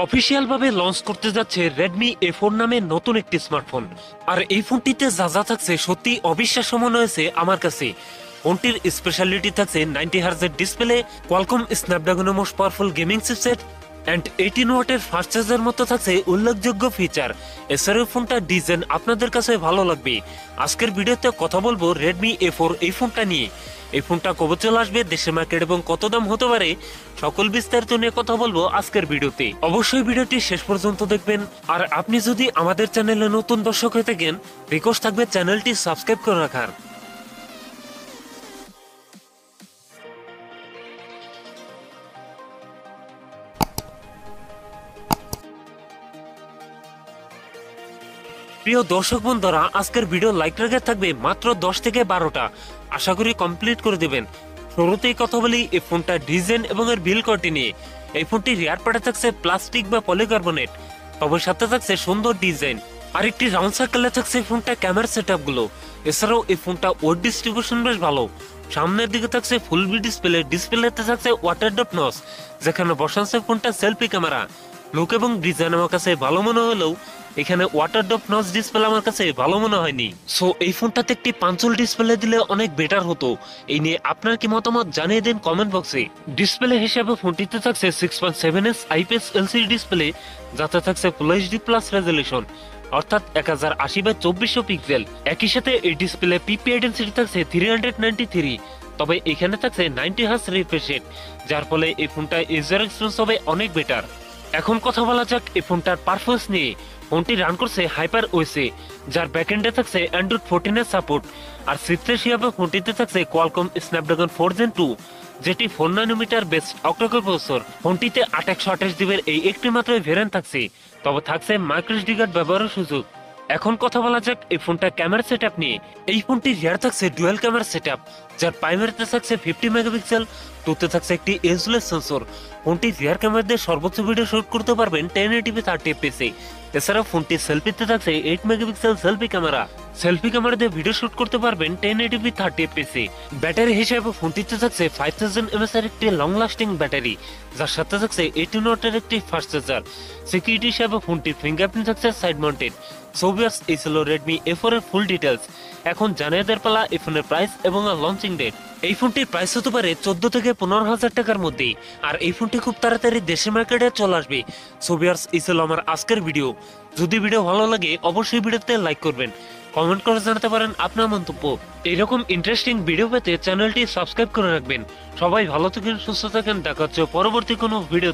Official ভাবে launch করতে যাচ্ছে রেডমি A4 নামে নতুন একটি স্মার্টফোন। আর এই ফোনটিতে যা যা থাকছে সত্যি অবিশ্বাস্য মনে হয়েছে আমার কাছে। ফোনটির স্পেশালিটি থাকছে 90 হার্জের ডিসপ্লে, কোয়ালকম স্ন্যাপড্রাগনের most powerful gaming chipset and 18 ওয়াটের ফাস্ট চার্জের মতো থাকছে উল্লেখযোগ্য ফিচার। এছাড়াও ফোনটার ডিজাইন আপনাদের কাছে ভালো লাগবে। আজকের ভিডিওতে কথা বলবো রেডমি A4 এই ফোনটা নিয়ে। এই ফোনটা কবে চলে আসবে, দেশের মার্কেট এবং কত দাম হতে পারে, সকল বিস্তারিত নিয়ে কথা বলবো আজকের ভিডিওতে। অবশ্যই ভিডিওটি শেষ পর্যন্ত দেখবেন। আর আপনি যদি আমাদের চ্যানেলে নতুন দর্শক হয়ে থাকেন, রিকোয়েস্ট থাকবে চ্যানেলটি সাবস্ক্রাইব করে রাখার। প্রিয় দর্শক বন্ধুরা, আজকের ভিডিও লাইক রেখে থাকবে মাত্র 10 থেকে 12টা, আশা করি কমপ্লিট করে দেবেন। শুরুতেই কথা বলি এই ফোনটার ডিজাইন এবং এর বিল কোয়ালিটি নিয়ে। এই ফোনটি রিয়ার পার্টে থাকছে প্লাস্টিক বা পলিকার্বনেট, তবে সাথে থাকছে সুন্দর ডিজাইন। আর একটি রাউন্ড সার্কেলে থাকছে ফোনটা ক্যামেরা সেটআপ গুলো। এছাড়াও এই ফোনটা ওয়েট ডিস্ট্রিবিউশন বেশ ভালো। সামনের দিকে থাকছে ফুল বি ডিসপ্লেতে থাকছে ওয়াটার ড্রপ নচ, যেখানে বসাচ্ছে ফোনটা সেলফি ক্যামেরা। লুক এবং ডিজাইন আমার কাছে ভালো মনে হলেও এখানে ওয়াটার ড্রপ নচ ডিসপ্লে আমার কাছে ভালো মনে হয়নি। সো এই ফোনটাতে একটি পাঞ্চল ডিসপ্লে দিলে অনেক বেটার হতো। এই নিয়ে আপনার কি মতামত জানিয়ে দিন কমেন্ট বক্সে। ডিসপ্লে হিসেবে ফোনটিতে থাকছে 6.7 ইঞ্চ IPS LCD ডিসপ্লে, যাতে থাকছে ফুল HD প্লাস রেজলিউশন, অর্থাৎ 1080x2400 পিক্সেল। একই সাথে এই ডিসপ্লে পিপিআই ডেনসিটি থাকছে 393, তবে এখানে থাকছে 90 হার্জ রিফ্রেশ রেট, যার ফলে এই ফোনটা ইউজার এক্সপিরিয়েন্স হবে অনেক বেটার। এখন কথা বলা যাক এই ফোনটার পারফরমেন্স নিয়ে। ফোনটি রান করছে হাইপার ওএসে, যার ব্যাকএন্ডে থাকছে অ্যান্ড্রয়েড 14 এর সাপোর্ট। আর চিপসেট হিসাবে ফোনটিতে থাকছে কোয়ালকম স্ন্যাপড্রাগন 4 Gen 2, যেটি 4 ন্যানোমিটার বেস্ট অক্টাকোর প্রসেসর। ফোনটিতে 828GB এই একটি মাত্র ভেরিয়েন্ট থাকছে, তবে থাকছে মাইক্রোএসডি কার্ড ব্যবহারের সুযোগ। এখন কথা বলা যাক এই ফোনটা ক্যামেরা সেটআপ নিয়ে। এই ফোনটি রিয়ার থাকছে ডুয়াল ক্যামেরা সেটআপ, যার প্রাইমারিতে থাকছে 50 মেগাপিক্সেল, টুতে থাকছে একটি এজলেস সেন্সর। ফোনটি রিয়ার ক্যামেরা দিয়ে সর্বোচ্চ ভিডিও শুট করতে পারবেন 1080p 30fps। এছাড়াও ফোনটি সেলফিতে থাকছে 8 megapixel selfie camera. Selfie camera দিয়ে ভিডিও শুট করতে পারবেন 1080p 30fps। ব্যাটারি হিসেবে ফোনটিতে থাকছে 5000 mAh এর একটি লং লাস্টিং ব্যাটারি, যার সাথে থাকছে 18 ওয়াটের একটি ফাস্ট চার্জার। সিকিউরিটি হিসেবে ফোনটির ফিঙ্গারপ্রিন্ট থাকছে সাইড মাউন্টেড। সো ভিউয়ার্স, এই ছিল রেডমি A4 এর ফুল ডিটেলস। এখন জানিয়ে দেওয়ার পালা এই ফোনের প্রাইস এবং লঞ্চিং ডেট। এই ফোনটির প্রাইস হতে পারে 14 থেকে 15,000 টাকার মধ্যে, আর এই ফোনটি খুব তাড়াতাড়ি দেশের মার্কেটে চলে আসবে। সো ভিউয়ার্স, এই ছিল আমার আজকের ভিডিও। যদি ভিডিও ভালো লাগে অবশ্যই ভিডিওতে লাইক করবেন, কমেন্ট করে জানাতে পারেন আপনার মন্তব্য। এইরকম ইন্টারেস্টিং ভিডিও পেতে চ্যানেলটি সাবস্ক্রাইব করে রাখবেন। সবাই ভালো থাকেন, সুস্থ থাকেন, দেখা হচ্ছে পরবর্তী কোনো ভিডিও।